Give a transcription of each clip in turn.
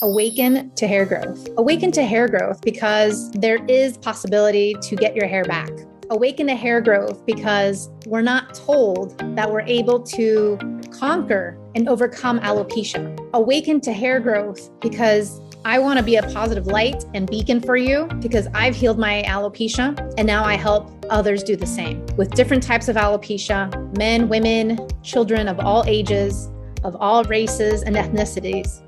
Awaken to hair growth. Awaken to hair growth because there is possibility to get your hair back. Awaken to hair growth because we're not told that we're able to conquer and overcome alopecia. Awaken to hair growth because I want to be a positive light and beacon for you because I've healed my alopecia and now I help others do the same with different types of alopecia, men, women, children of all ages, of all races and ethnicities.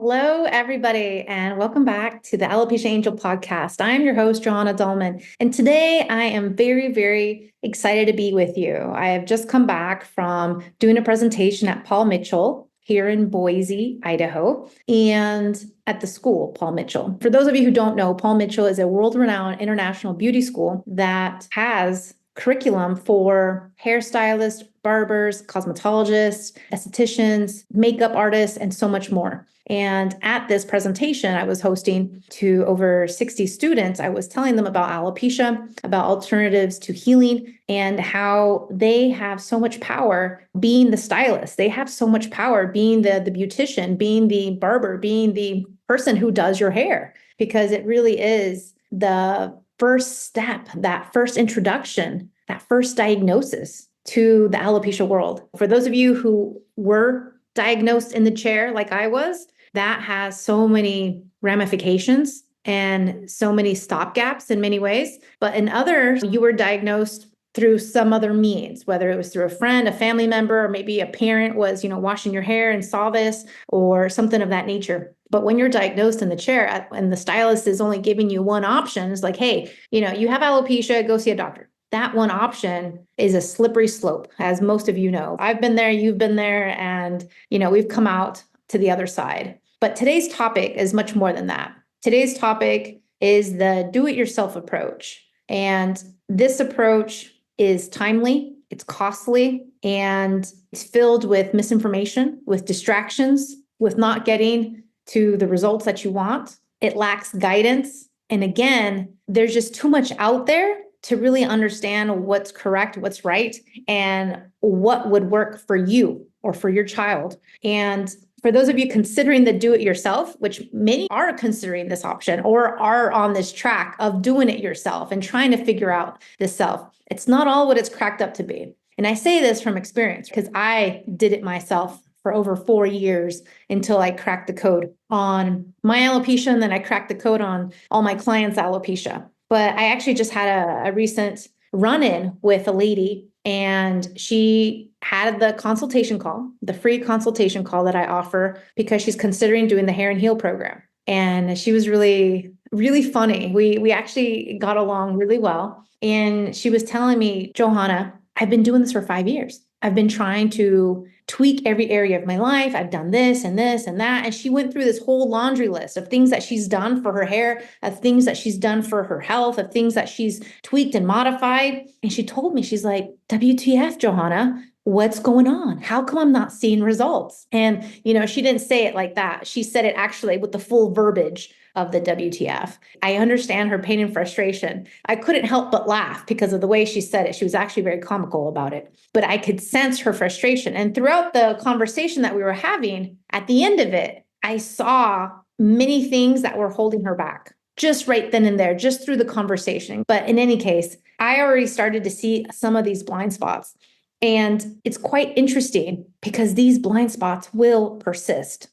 Hello, everybody, and welcome back to the Alopecia Angel podcast. I am your host, Johanna Dahlman, and today I am very, very excited to be with you. I have just come back from doing a presentation at Paul Mitchell here in Boise, Idaho, and at the school, Paul Mitchell. For those of you who don't know, Paul Mitchell is a world-renowned international beauty school that has curriculum for hairstylists, barbers, cosmetologists, estheticians, makeup artists, and so much more. And at this presentation I was hosting to over 60 students, I was telling them about alopecia, about alternatives to healing, and how they have so much power being the stylist. They have so much power being the beautician, being the barber, being the person who does your hair, because it really is the first step, that first introduction, that first diagnosis to the alopecia world. For those of you who were diagnosed in the chair like I was, that has so many ramifications and so many stopgaps in many ways. But in others, you were diagnosed through some other means, whether it was through a friend, a family member, or maybe a parent was, washing your hair and saw this or something of that nature. But when you're diagnosed in the chair and the stylist is only giving you one option, it's like, hey, you have alopecia, go see a doctor. That one option is a slippery slope, as most of you know. I've been there, you've been there, and we've come out to the other side. But today's topic is much more than that. Today's topic is the do-it-yourself approach. And this approach is timely, it's costly, and it's filled with misinformation, with distractions, with not getting to the results that you want. It lacks guidance. And again, there's just too much out there to really understand what's correct, what's right, and what would work for you or for your child. And for those of you considering the do-it-yourself, which many are considering this option or are on this track of doing it yourself and trying to figure out this self, it's not all what it's cracked up to be. And I say this from experience because I did it myself for over 4 years until I cracked the code on my alopecia, and then I cracked the code on all my clients' alopecia. But I actually just had a recent run-in with a lady, and she had the consultation call, the free consultation call that I offer because she's considering doing the Hair and Heal program. And she was really, really funny. We actually got along really well. And she was telling me, Johanna, I've been doing this for 5 years. I've been trying to tweak every area of my life. I've done this and this and that. And she went through this whole laundry list of things that she's done for her hair, of things that she's done for her health, of things that she's tweaked and modified. And she told me, she's like, WTF, Johanna, what's going on? How come I'm not seeing results? And, she didn't say it like that. She said it actually with the full verbiage of the WTF. I understand her pain and frustration. I couldn't help but laugh because of the way she said it. She was actually very comical about it, but I could sense her frustration. And throughout the conversation that we were having, at the end of it, I saw many things that were holding her back just right then and there, just through the conversation. But in any case, I already started to see some of these blind spots. And it's quite interesting because these blind spots will persist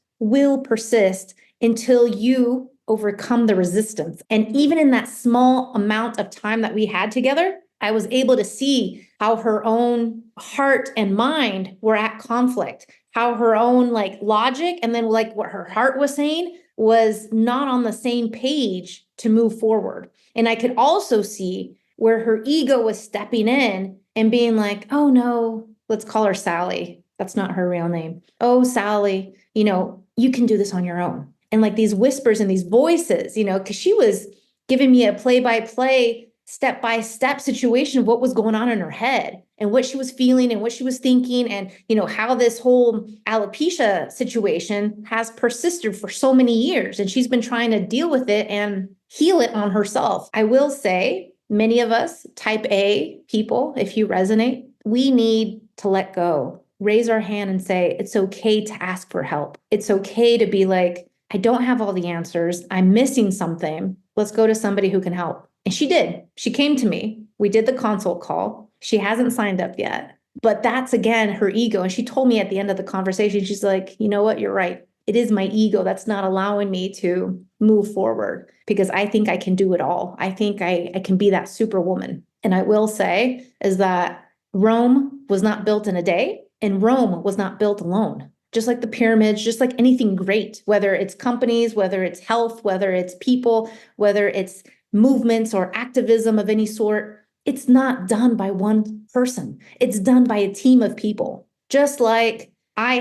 until you overcome the resistance. And even in that small amount of time that we had together, I was able to see how her own heart and mind were at conflict, how her own logic and then what her heart was saying was not on the same page to move forward. And I could also see where her ego was stepping in and being like, oh no, let's call her Sally. That's not her real name. Oh, Sally, you can do this on your own. And these whispers and these voices, because she was giving me a play-by-play, step-by-step situation of what was going on in her head and what she was feeling and what she was thinking and, how this whole alopecia situation has persisted for so many years. And she's been trying to deal with it and heal it on herself. I will say, many of us, type A people, if you resonate, we need to let go raise our hand and say, it's okay to ask for help. It's okay to be like, I don't have all the answers. I'm missing something. Let's go to somebody who can help. And she did. She came to me. We did the consult call. She hasn't signed up yet, but that's again, her ego. And she told me at the end of the conversation, she's like, you know what? You're right. It is my ego that's not allowing me to move forward because I think I can do it all. I think I can be that superwoman. And I will say is that Rome was not built in a day, and Rome was not built alone. Just like the pyramids, just like anything great, whether it's companies, whether it's health, whether it's people, whether it's movements or activism of any sort, it's not done by one person. It's done by a team of people. Just like I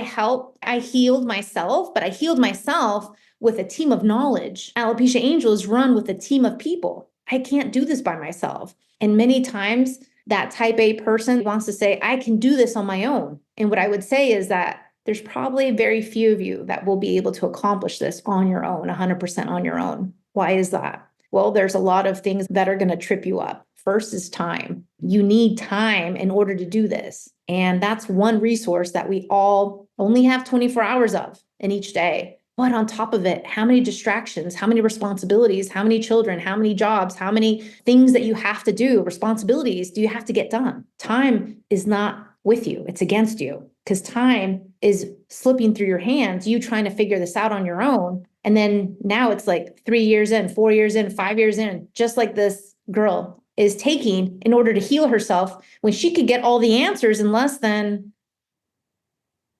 healed myself, but I healed myself with a team of knowledge. Alopecia Angel is run with a team of people. I can't do this by myself. And many times that type A person wants to say, I can do this on my own. And what I would say is that there's probably very few of you that will be able to accomplish this on your own, 100% on your own. Why is that? Well, there's a lot of things that are going to trip you up. First is time. You need time in order to do this. And that's one resource that we all only have 24 hours of in each day. But on top of it, how many distractions, how many responsibilities, how many children, how many jobs, how many things that you have to do, responsibilities do you have to get done? Time is not with you. It's against you because time is slipping through your hands, you trying to figure this out on your own. And then now it's like 3 years in, 4 years in, 5 years in, just like this girl is taking in order to heal herself when she could get all the answers in less than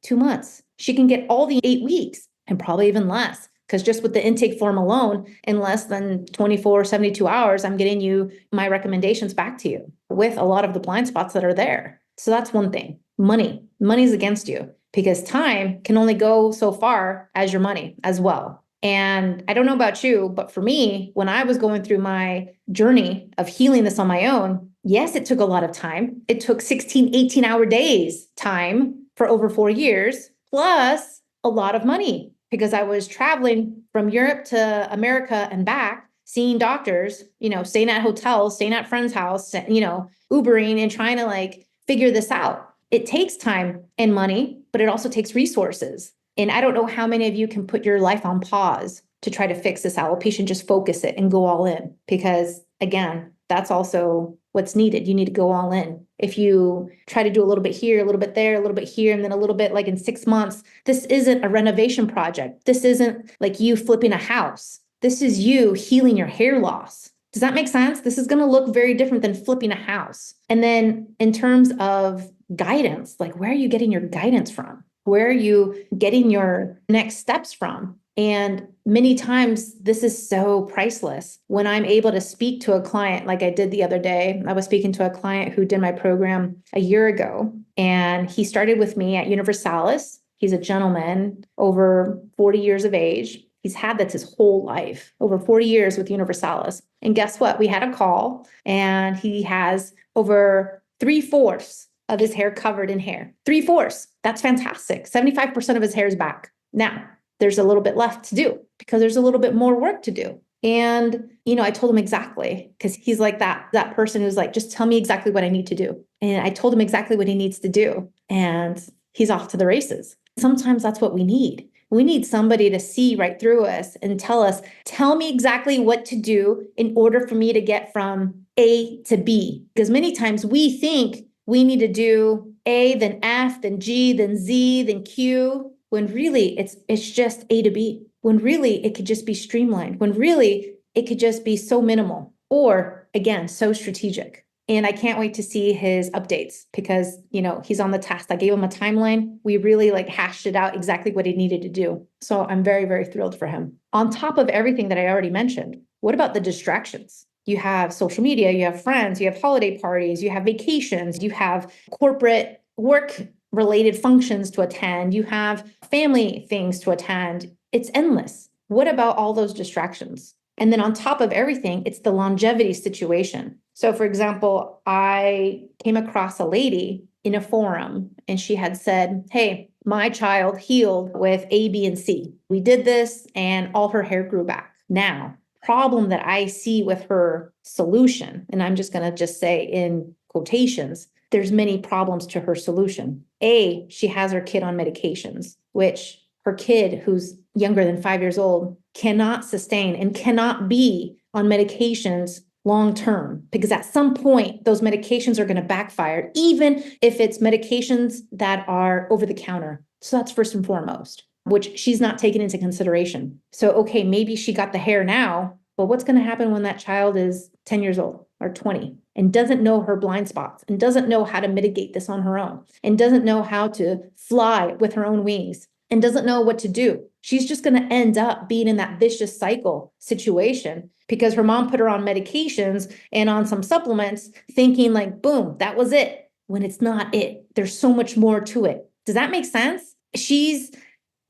2 months. She can get all the 8 weeks and probably even less. Because just with the intake form alone, in less than 24, 72 hours, I'm getting you my recommendations back to you with a lot of the blind spots that are there. So that's one thing. Money's against you because time can only go so far as your money as well. And I don't know about you, but for me, when I was going through my journey of healing this on my own, yes, it took a lot of time. It took 16, 18-hour days time for over 4 years, plus a lot of money because I was traveling from Europe to America and back, seeing doctors, staying at hotels, staying at friends' house, Ubering and trying to like figure this out. It takes time and money, but it also takes resources. And I don't know how many of you can put your life on pause to try to fix this alopecia and just focus it and go all in. Because again, that's also what's needed. You need to go all in. If you try to do a little bit here, a little bit there, a little bit here, and then a little bit like in 6 months, this isn't a renovation project. This isn't like you flipping a house. This is you healing your hair loss. Does that make sense? This is going to look very different than flipping a house. And then in terms of guidance, like where are you getting your guidance from? Where are you getting your next steps from? And many times this is so priceless. When I'm able to speak to a client, like I did the other day, I was speaking to a client who did my program a year ago, and he started with me at Universalis. He's a gentleman over 40 years of age. He's had that his whole life, over 40 years with Universalis. And guess what? We had a call and he has over 3/4 of his hair covered in hair. 3/4. That's fantastic. 75% of his hair is back. Now, there's a little bit left to do because there's a little bit more work to do. And, I told him exactly, because he's like that person who's like, just tell me exactly what I need to do. And I told him exactly what he needs to do. And he's off to the races. Sometimes that's what we need. We need somebody to see right through us and tell me exactly what to do in order for me to get from A to B. Because many times we think we need to do A, then F, then G, then Z, then Q, when really it's just A to B. When really it could just be streamlined. When really it could just be so minimal or again, so strategic. And I can't wait to see his updates because, he's on the task. I gave him a timeline. We really hashed it out exactly what he needed to do. So I'm very, very thrilled for him. On top of everything that I already mentioned, what about the distractions? You have social media, you have friends, you have holiday parties, you have vacations, you have corporate work related functions to attend, you have family things to attend. It's endless. What about all those distractions? And then on top of everything, it's the longevity situation. So for example, I came across a lady in a forum and she had said, hey, my child healed with A, B, and C. We did this and all her hair grew back. Now, problem that I see with her solution, and I'm just going to say in quotations, there's many problems to her solution. A, she has her kid on medications, which her kid, who's younger than 5 years old, cannot sustain and cannot be on medications long term, because at some point those medications are going to backfire, even if it's medications that are over the counter. So that's first and foremost, which she's not taken into consideration. So, okay, maybe she got the hair now, but what's going to happen when that child is 10 years old or 20 and doesn't know her blind spots and doesn't know how to mitigate this on her own and doesn't know how to fly with her own wings and doesn't know what to do? She's just going to end up being in that vicious cycle situation because her mom put her on medications and on some supplements thinking like, boom, that was it, when it's not it. There's so much more to it. Does that make sense? She's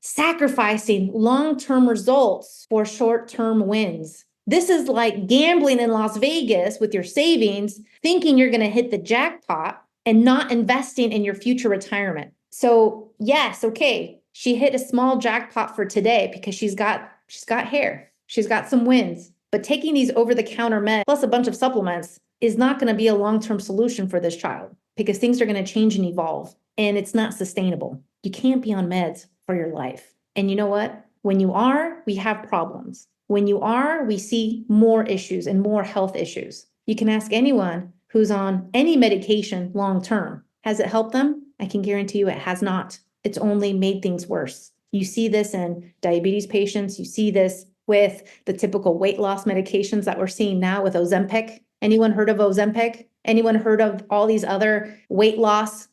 sacrificing long-term results for short-term wins. This is like gambling in Las Vegas with your savings, thinking you're going to hit the jackpot and not investing in your future retirement. So yes, okay, she hit a small jackpot for today because she's got hair. She's got some wins. But taking these over-the-counter meds plus a bunch of supplements is not going to be a long-term solution for this child because things are going to change and evolve, and it's not sustainable. You can't be on meds for your life. And you know what? When you are, we have problems. When you are, we see more issues and more health issues. You can ask anyone who's on any medication long-term. Has it helped them? I can guarantee you it has not. It's only made things worse. You see this in diabetes patients. You see this with the typical weight loss medications that we're seeing now with Ozempic. Anyone heard of Ozempic? Anyone heard of all these other weight loss,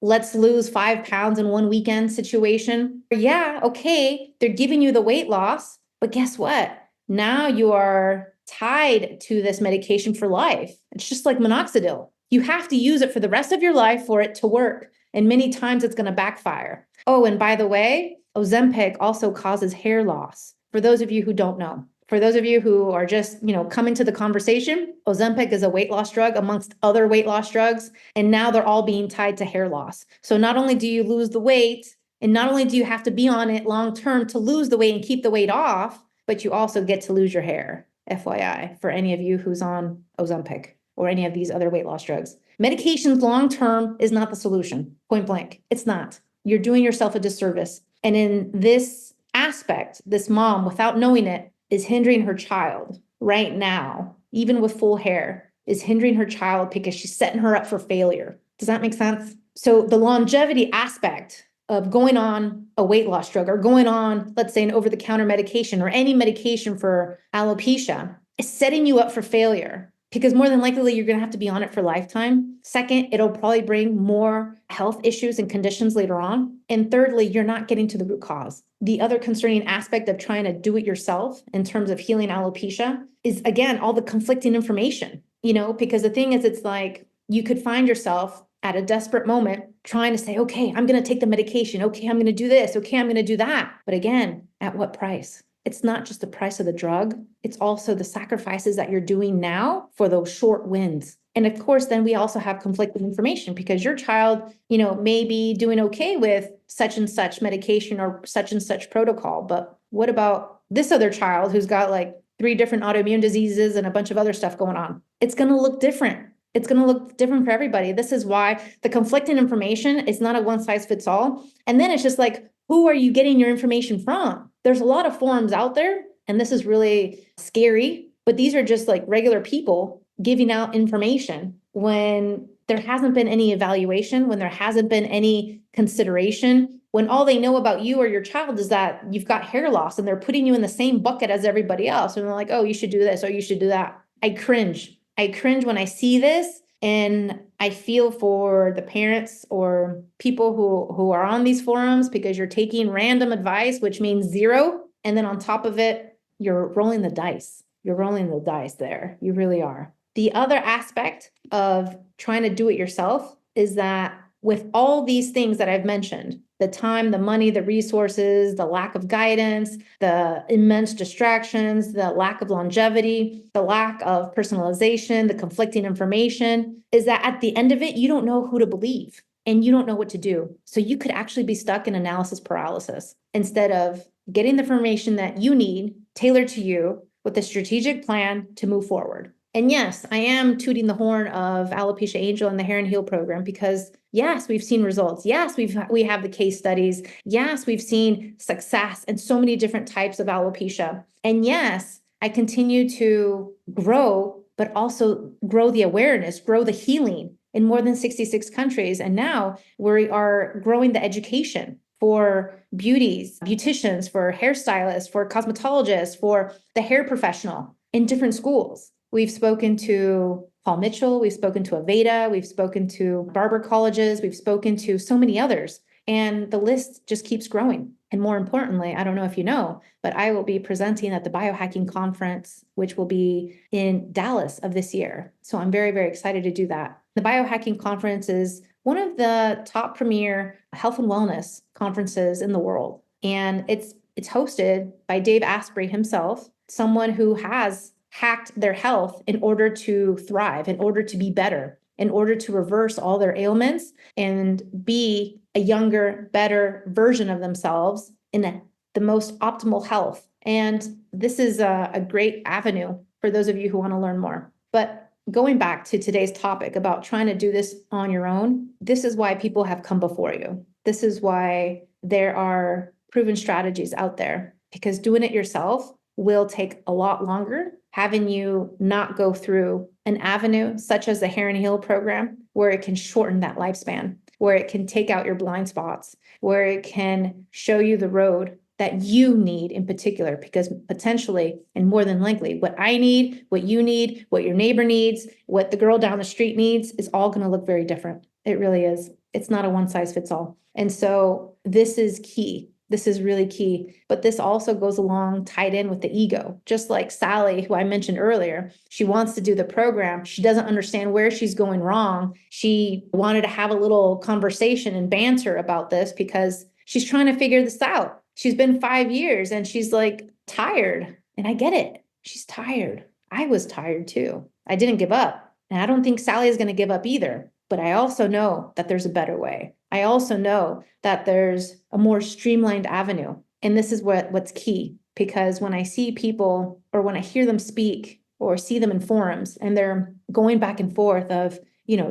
let's lose 5 pounds in one weekend situation? Yeah, okay, they're giving you the weight loss, but guess what? Now you are tied to this medication for life. It's just like minoxidil. You have to use it for the rest of your life for it to work. And many times it's going to backfire. Oh, and by the way, Ozempic also causes hair loss. For those of you who don't know, for those of you who are just, coming to the conversation, Ozempic is a weight loss drug amongst other weight loss drugs. And now they're all being tied to hair loss. So not only do you lose the weight, and not only do you have to be on it long-term to lose the weight and keep the weight off, but you also get to lose your hair. FYI, for any of you who's on Ozempic or any of these other weight loss drugs. Medications long-term is not the solution, point blank. It's not. You're doing yourself a disservice. And in this aspect, this mom, without knowing it, is hindering her child right now, even with full hair, is hindering her child because she's setting her up for failure. Does that make sense? So the longevity aspect of going on a weight loss drug or going on, let's say, an over-the-counter medication or any medication for alopecia is setting you up for failure. Because more than likely, you're going to have to be on it for a lifetime. Second, it'll probably bring more health issues and conditions later on. And thirdly, you're not getting to the root cause. The other concerning aspect of trying to do it yourself in terms of healing alopecia is, again, all the conflicting information, because the thing is, it's like you could find yourself at a desperate moment trying to say, okay, I'm going to take the medication. Okay, I'm going to do this. Okay, I'm going to do that. But again, at what price? It's not just the price of the drug. It's also the sacrifices that you're doing now for those short wins. And of course, then we also have conflicting information because your child, may be doing okay with such and such medication or such and such protocol. But what about this other child who's got like 3 different autoimmune diseases and a bunch of other stuff going on? It's going to look different. It's going to look different for everybody. This is why the conflicting information is not a one size fits all. And then it's just like, who are you getting your information from? There's a lot of forums out there, and this is really scary, but these are just like regular people giving out information when there hasn't been any evaluation, when there hasn't been any consideration, when all they know about you or your child is that you've got hair loss and they're putting you in the same bucket as everybody else. And they're like, oh, you should do this or you should do that. I cringe. I cringe when I see this, and I feel for the parents or people who are on these forums because you're taking random advice, which means zero. And then on top of it, you're rolling the dice. You're rolling the dice there. You really are. The other aspect of trying to do it yourself is that with all these things that I've mentioned, the time, the money, the resources, the lack of guidance, the immense distractions, the lack of longevity, the lack of personalization, the conflicting information, is that at the end of it, you don't know who to believe and you don't know what to do. So you could actually be stuck in analysis paralysis instead of getting the information that you need tailored to you with a strategic plan to move forward. And yes, I am tooting the horn of Alopecia Angel and the Hair and Heal program because yes, we've seen results. Yes, we have the case studies. Yes, we've seen success in so many different types of alopecia. And yes, I continue to grow, but also grow the awareness, grow the healing in more than 66 countries. And now we are growing the education for beauticians, for hairstylists, for cosmetologists, for the hair professional in different schools. We've spoken to Paul Mitchell, we've spoken to Aveda, we've spoken to barber colleges, we've spoken to so many others, and the list just keeps growing. And more importantly, I don't know if you know, but I will be presenting at the Biohacking Conference, which will be in Dallas of this year. So I'm very, very excited to do that. The Biohacking Conference is one of the top premier health and wellness conferences in the world. And it's hosted by Dave Asprey himself, someone who has hacked their health in order to thrive, in order to be better, in order to reverse all their ailments and be a younger, better version of themselves in the most optimal health. And this is a great avenue for those of you who want to learn more. But going back to today's topic about trying to do this on your own, this is why people have come before you. This is why there are proven strategies out there, because doing it yourself will take a lot longer. Having you not go through an avenue such as the Hair and Heal program, where it can shorten that lifespan, where it can take out your blind spots, where it can show you the road that you need in particular, because potentially and more than likely, what I need, what you need, what your neighbor needs, what the girl down the street needs is all going to look very different. It really is. It's not a one size fits all. And so this is key. This is really key, but this also goes along tied in with the ego. Just like Sally, who I mentioned earlier, she wants to do the program. She doesn't understand where she's going wrong. She wanted to have a little conversation and banter about this because she's trying to figure this out. She's been 5 years and she's like tired. And I get it. She's tired. I was tired too. I didn't give up. And I don't think Sally is going to give up either. But I also know that there's a better way. I also know that there's a more streamlined avenue. And this is what's key, because when I see people or when I hear them speak or see them in forums and they're going back and forth of,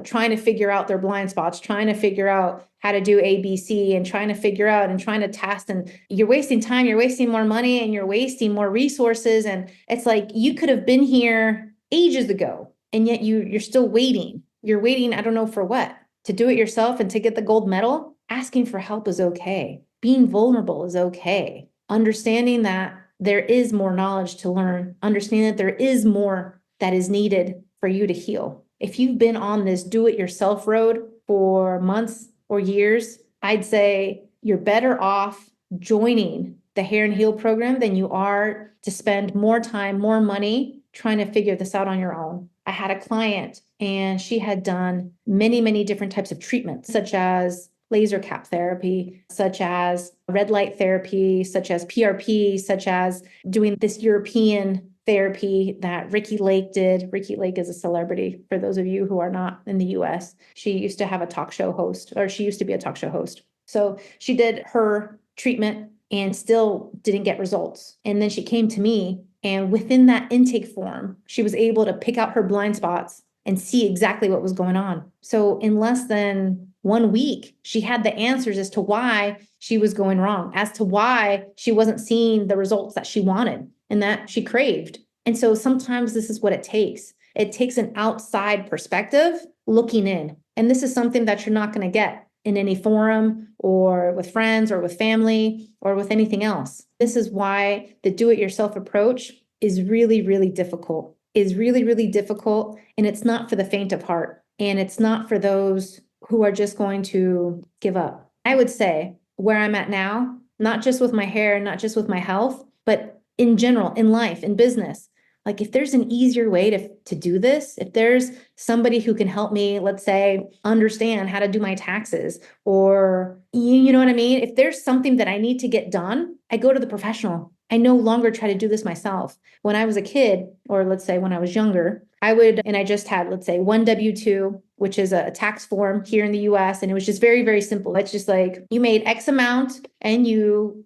trying to figure out their blind spots, trying to figure out how to do A, B, C, and trying to figure out and trying to test, and you're wasting time, you're wasting more money, and you're wasting more resources. And it's like, you could have been here ages ago, and yet you're still waiting. You're waiting, I don't know for what, to do it yourself and to get the gold medal. Asking for help is okay. Being vulnerable is okay. Understanding that there is more knowledge to learn, understanding that there is more that is needed for you to heal. If you've been on this do-it-yourself road for months or years, I'd say you're better off joining the Hair and Heal program than you are to spend more time, more money trying to figure this out on your own. I had a client and she had done many, many different types of treatments, such as laser cap therapy, such as red light therapy, such as PRP, such as doing this European therapy that Ricky Lake did. Ricky Lake is a celebrity for those of you who are not in the US. She used to have a talk show host, or she used to be a talk show host. So she did her treatment and still didn't get results. And then she came to me, and within that intake form, she was able to pick out her blind spots and see exactly what was going on. So in less than 1 week, she had the answers as to why she was going wrong, as to why she wasn't seeing the results that she wanted and that she craved. And so sometimes this is what it takes. It takes an outside perspective looking in. And this is something that you're not going to get in any forum or with friends or with family or with anything else. This is why the do-it-yourself approach is really, really difficult. And it's not for the faint of heart. And it's not for those who are just going to give up. I would say where I'm at now, not just with my hair, not just with my health, but in general, in life, in business. Like if there's an easier way to do this, if there's somebody who can help me, let's say, understand how to do my taxes, or you know what I mean? If there's something that I need to get done, I go to the professional. I no longer try to do this myself. When I was a kid, or let's say when I was younger, I just had, let's say, one W-2, which is a tax form here in the US. And it was just very, very simple. It's just like you made X amount and you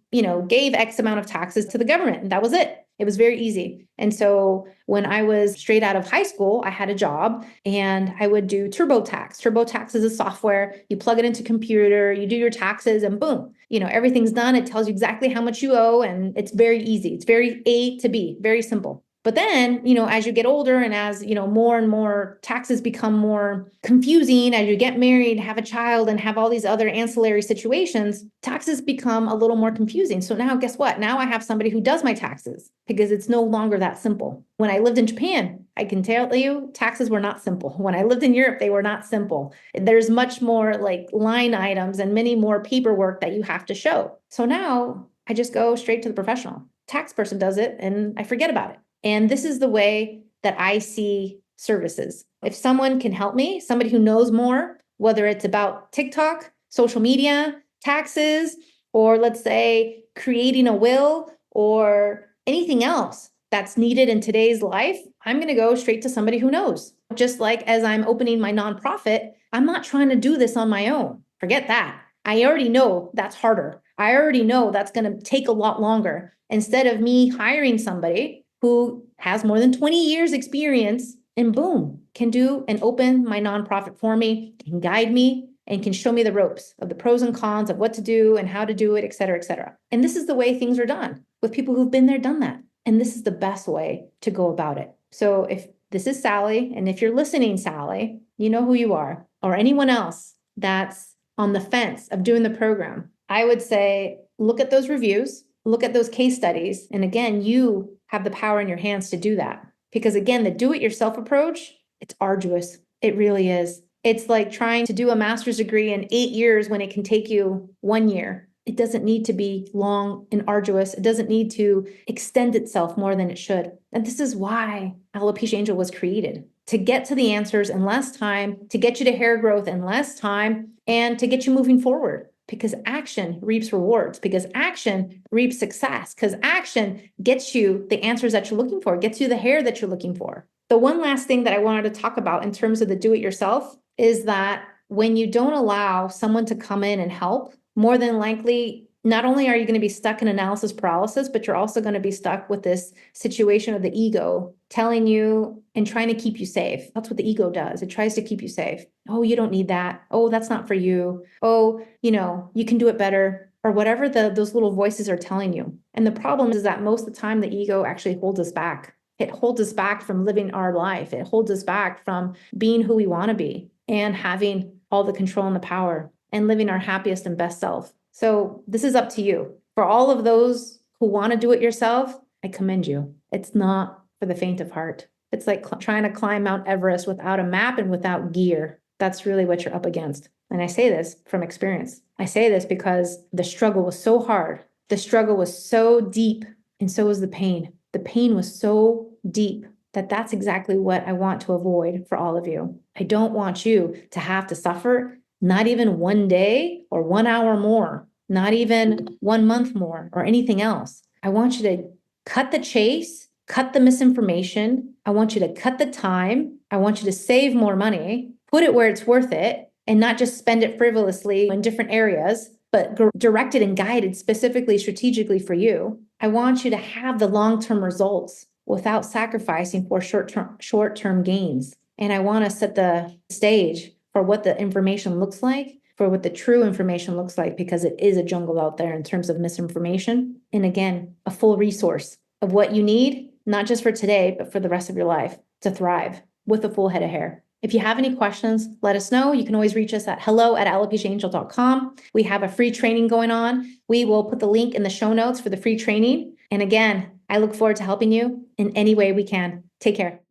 gave X amount of taxes to the government. And that was it. It was very easy. And so when I was straight out of high school, I had a job and I would do TurboTax. TurboTax is a software. You plug it into a computer, you do your taxes, and boom, everything's done. It tells you exactly how much you owe, and it's very easy. It's very A to B, very simple. But then, as you get older and as, more and more taxes become more confusing, as you get married, have a child, and have all these other ancillary situations, taxes become a little more confusing. So now guess what? Now I have somebody who does my taxes because it's no longer that simple. When I lived in Japan, I can tell you taxes were not simple. When I lived in Europe, they were not simple. There's much more like line items and many more paperwork that you have to show. So now I just go straight to the professional. Tax person does it and I forget about it. And this is the way that I see services. If someone can help me, somebody who knows more, whether it's about TikTok, social media, taxes, or let's say creating a will or anything else that's needed in today's life, I'm going to go straight to somebody who knows. Just like as I'm opening my nonprofit, I'm not trying to do this on my own. Forget that. I already know that's harder. I already know that's going to take a lot longer. Instead of me hiring somebody who has more than 20 years experience and boom, can do and open my nonprofit for me, can guide me, and can show me the ropes of the pros and cons of what to do and how to do it, et cetera, et cetera. And this is the way things are done with people who've been there, done that. And this is the best way to go about it. So if this is Sally, and if you're listening, Sally, you know who you are, or anyone else that's on the fence of doing the program, I would say, look at those reviews, look at those case studies. And again, you have the power in your hands to do that. Because again, the do-it-yourself approach, it's arduous. It really is. It's like trying to do a master's degree in 8 years when it can take you 1 year. It doesn't need to be long and arduous. It doesn't need to extend itself more than it should. And this is why Alopecia Angel was created, to get to the answers in less time, to get you to hair growth in less time, and to get you moving forward. Because action reaps rewards, because action reaps success, because action gets you the answers that you're looking for, gets you the hair that you're looking for. The one last thing that I wanted to talk about in terms of the do-it-yourself is that when you don't allow someone to come in and help, more than likely, not only are you going to be stuck in analysis paralysis, but you're also going to be stuck with this situation of the ego telling you and trying to keep you safe. That's what the ego does. It tries to keep you safe. Oh, you don't need that. Oh, that's not for you. Oh, you can do it better, or whatever those little voices are telling you. And the problem is that most of the time, the ego actually holds us back. It holds us back from living our life. It holds us back from being who we want to be and having all the control and the power and living our happiest and best self. So this is up to you. For all of those who want to do it yourself, I commend you. It's not for the faint of heart. It's like trying to climb Mount Everest without a map and without gear. That's really what you're up against. And I say this from experience. I say this because the struggle was so hard. The struggle was so deep, and so was the pain. The pain was so deep that that's exactly what I want to avoid for all of you. I don't want you to have to suffer, not even 1 day or 1 hour more, not even 1 month more or anything else. I want you to cut the chase, cut the misinformation. I want you to cut the time. I want you to save more money, put it where it's worth it, and not just spend it frivolously in different areas, but directed and guided specifically, strategically for you. I want you to have the long-term results without sacrificing for short-term gains. And I want to set the stage for what the information looks like, for what the true information looks like, because it is a jungle out there in terms of misinformation. And again, a full resource of what you need, not just for today, but for the rest of your life to thrive with a full head of hair. If you have any questions, let us know. You can always reach us at hello@alopeciaangel.com. We have a free training going on. We will put the link in the show notes for the free training. And again, I look forward to helping you in any way we can. Take care.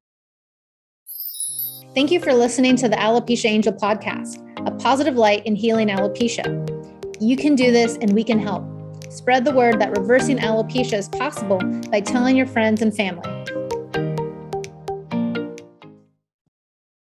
Thank you for listening to the Alopecia Angel podcast, a positive light in healing alopecia. You can do this and we can help. Spread the word that reversing alopecia is possible by telling your friends and family.